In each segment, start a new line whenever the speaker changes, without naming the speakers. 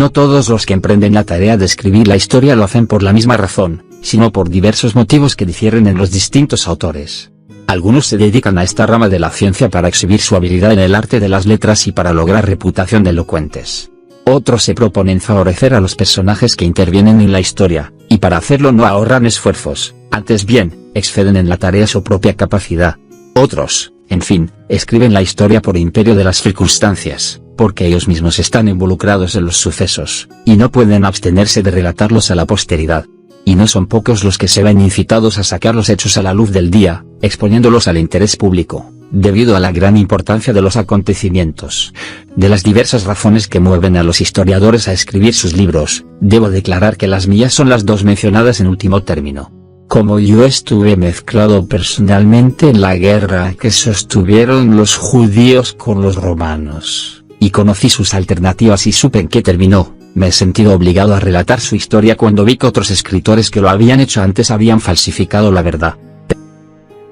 no todos los que emprenden la tarea de escribir la historia lo hacen por la misma razón, sino por diversos motivos que difieren en los distintos autores. Algunos se dedican a esta rama de la ciencia para exhibir su habilidad en el arte de las letras y para lograr reputación de elocuentes. Otros se proponen favorecer a los personajes que intervienen en la historia, y para hacerlo no ahorran esfuerzos, antes bien, exceden en la tarea su propia capacidad. Otros, en fin, escriben la historia por imperio de las circunstancias, porque ellos mismos están involucrados en los sucesos, y no pueden abstenerse de relatarlos a la posteridad. Y no son pocos los que se ven incitados a sacar los hechos a la luz del día, exponiéndolos al interés público, debido a la gran importancia de los acontecimientos. De las diversas razones que mueven a los historiadores a escribir sus libros, debo declarar que las mías son las dos mencionadas en último término. Como yo estuve mezclado personalmente en la guerra que sostuvieron los judíos con los romanos, y conocí sus alternativas y supe en qué terminó, me he sentido obligado a relatar su historia cuando vi que otros escritores que lo habían hecho antes habían falsificado la verdad.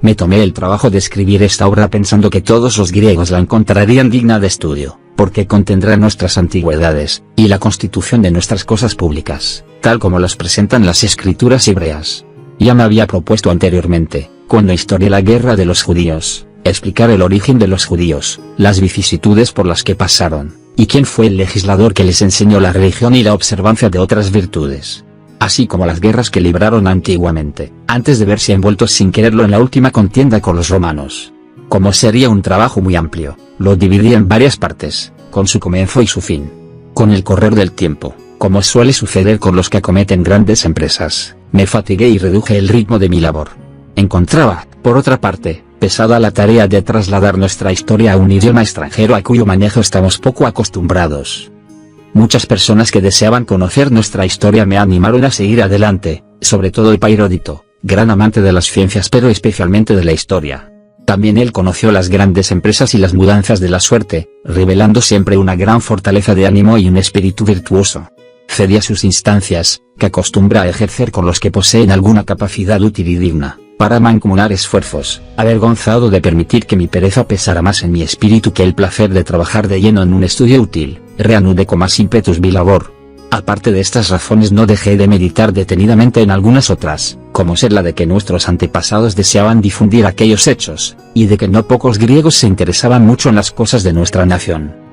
Me tomé el trabajo de escribir esta obra pensando que todos los griegos la encontrarían digna de estudio, porque contendrá nuestras antigüedades, y la constitución de nuestras cosas públicas, tal como las presentan las escrituras hebreas. Ya me había propuesto anteriormente, cuando historié la guerra de los judíos, explicar el origen de los judíos, las vicisitudes por las que pasaron, y quién fue el legislador que les enseñó la religión y la observancia de otras virtudes, así como las guerras que libraron antiguamente, antes de verse envueltos sin quererlo en la última contienda con los romanos. Como sería un trabajo muy amplio, lo dividí en varias partes, con su comienzo y su fin. Con el correr del tiempo, como suele suceder con los que acometen grandes empresas, me fatigué y reduje el ritmo de mi labor. Encontraba, por otra parte, pesada la tarea de trasladar nuestra historia a un idioma extranjero a cuyo manejo estamos poco acostumbrados. Muchas personas que deseaban conocer nuestra historia me animaron a seguir adelante, sobre todo Epairodito, gran amante de las ciencias pero especialmente de la historia. También él conoció las grandes empresas y las mudanzas de la suerte, revelando siempre una gran fortaleza de ánimo y un espíritu virtuoso. Cedí a sus instancias, que acostumbra a ejercer con los que poseen alguna capacidad útil y digna, para mancomunar esfuerzos, avergonzado de permitir que mi pereza pesara más en mi espíritu que el placer de trabajar de lleno en un estudio útil, reanudé con más ímpetus mi labor. Aparte de estas razones no dejé de meditar detenidamente en algunas otras, como ser la de que nuestros antepasados deseaban difundir aquellos hechos, y de que no pocos griegos se interesaban mucho en las cosas de nuestra nación.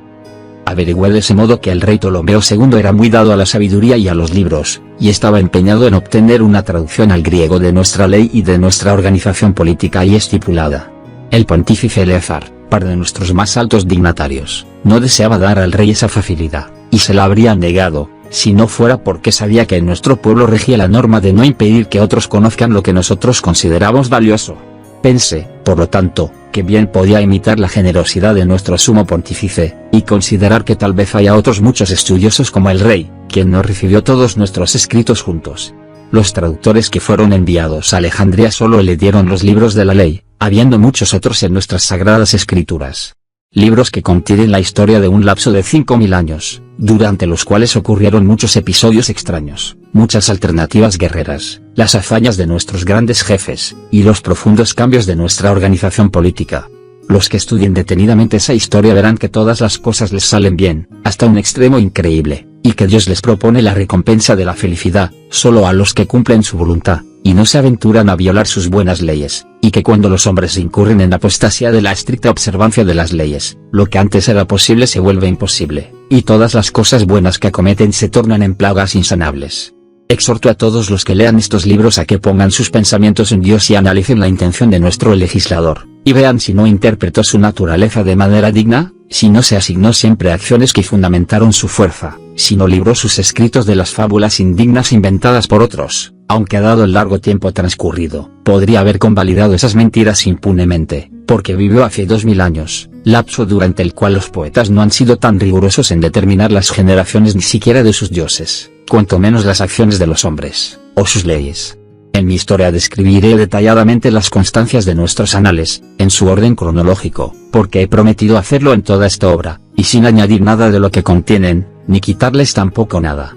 Averigüé de ese modo que el rey Ptolomeo II era muy dado a la sabiduría y a los libros, y estaba empeñado en obtener una traducción al griego de nuestra ley y de nuestra organización política ahí estipulada. El pontífice Eleazar, par de nuestros más altos dignatarios, no deseaba dar al rey esa facilidad, y se la habría negado, si no fuera porque sabía que en nuestro pueblo regía la norma de no impedir que otros conozcan lo que nosotros consideramos valioso. Pensé, por lo tanto, que bien podía imitar la generosidad de nuestro sumo pontífice, y considerar que tal vez haya otros muchos estudiosos como el rey, quien no recibió todos nuestros escritos juntos. Los traductores que fueron enviados a Alejandría solo le dieron los libros de la ley, habiendo muchos otros en nuestras sagradas escrituras. Libros que contienen la historia de un lapso de 5000 años, durante los cuales ocurrieron muchos episodios extraños, muchas alternativas guerreras, las hazañas de nuestros grandes jefes, y los profundos cambios de nuestra organización política. Los que estudien detenidamente esa historia verán que todas las cosas les salen bien, hasta un extremo increíble, y que Dios les propone la recompensa de la felicidad, solo a los que cumplen su voluntad, y no se aventuran a violar sus buenas leyes, y que cuando los hombres incurren en apostasía de la estricta observancia de las leyes, lo que antes era posible se vuelve imposible, y todas las cosas buenas que acometen se tornan en plagas insanables. Exhorto a todos los que lean estos libros a que pongan sus pensamientos en Dios y analicen la intención de nuestro legislador, y vean si no interpretó su naturaleza de manera digna, si no se asignó siempre acciones que fundamentaron su fuerza, si no libró sus escritos de las fábulas indignas inventadas por otros, aunque dado el largo tiempo transcurrido, podría haber convalidado esas mentiras impunemente, porque vivió hace 2000 años, lapso durante el cual los poetas no han sido tan rigurosos en determinar las generaciones ni siquiera de sus dioses, cuanto menos las acciones de los hombres, o sus leyes. En mi historia describiré detalladamente las constancias de nuestros anales, en su orden cronológico, porque he prometido hacerlo en toda esta obra, y sin añadir nada de lo que contienen, ni quitarles tampoco nada.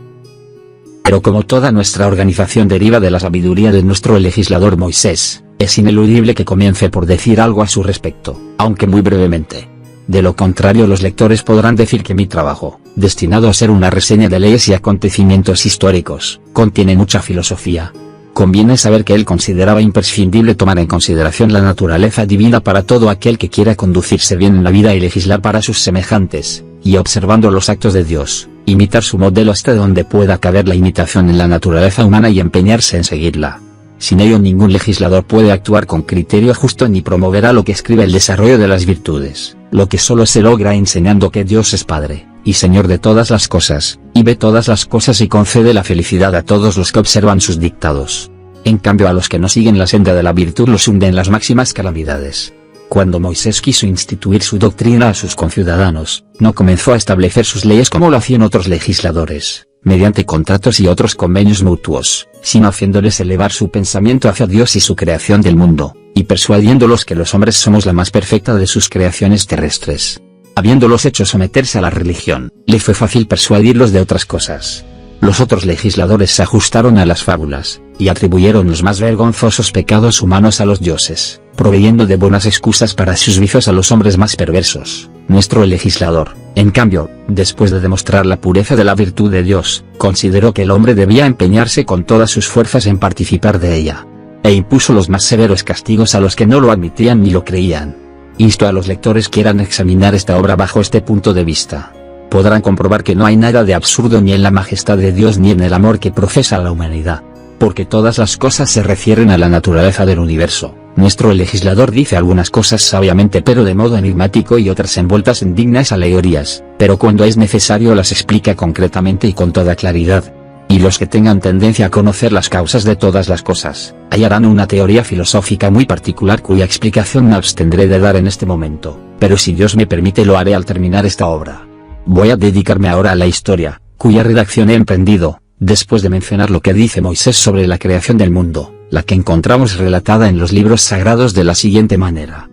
Pero como toda nuestra organización deriva de la sabiduría de nuestro legislador Moisés, es ineludible que comience por decir algo a su respecto, aunque muy brevemente. De lo contrario los lectores podrán decir que mi trabajo, destinado a ser una reseña de leyes y acontecimientos históricos, contiene mucha filosofía. Conviene saber que él consideraba imprescindible tomar en consideración la naturaleza divina para todo aquel que quiera conducirse bien en la vida y legislar para sus semejantes, y observando los actos de Dios, imitar su modelo hasta donde pueda caber la imitación en la naturaleza humana y empeñarse en seguirla. Sin ello ningún legislador puede actuar con criterio justo ni promoverá lo que escribe el desarrollo de las virtudes, lo que solo se logra enseñando que Dios es Padre, y Señor de todas las cosas, y ve todas las cosas y concede la felicidad a todos los que observan sus dictados. En cambio a los que no siguen la senda de la virtud los hunden las máximas calamidades. Cuando Moisés quiso instituir su doctrina a sus conciudadanos, no comenzó a establecer sus leyes como lo hacían otros legisladores, mediante contratos y otros convenios mutuos, sino haciéndoles elevar su pensamiento hacia Dios y su creación del mundo, y persuadiéndolos que los hombres somos la más perfecta de sus creaciones terrestres. Habiéndolos hecho someterse a la religión, le fue fácil persuadirlos de otras cosas. Los otros legisladores se ajustaron a las fábulas, y atribuyeron los más vergonzosos pecados humanos a los dioses, proveyendo de buenas excusas para sus vicios a los hombres más perversos. Nuestro legislador, en cambio, después de demostrar la pureza de la virtud de Dios, consideró que el hombre debía empeñarse con todas sus fuerzas en participar de ella, e impuso los más severos castigos a los que no lo admitían ni lo creían. Insto a los lectores que quieran examinar esta obra bajo este punto de vista. Podrán comprobar que no hay nada de absurdo ni en la majestad de Dios ni en el amor que profesa la humanidad, porque todas las cosas se refieren a la naturaleza del universo. Nuestro legislador dice algunas cosas sabiamente pero de modo enigmático y otras envueltas en dignas alegorías, pero cuando es necesario las explica concretamente y con toda claridad. Y los que tengan tendencia a conocer las causas de todas las cosas, hallarán una teoría filosófica muy particular cuya explicación me abstendré de dar en este momento, pero si Dios me permite lo haré al terminar esta obra. Voy a dedicarme ahora a la historia, cuya redacción he emprendido, después de mencionar lo que dice Moisés sobre la creación del mundo, la que encontramos relatada en los libros sagrados de la siguiente manera.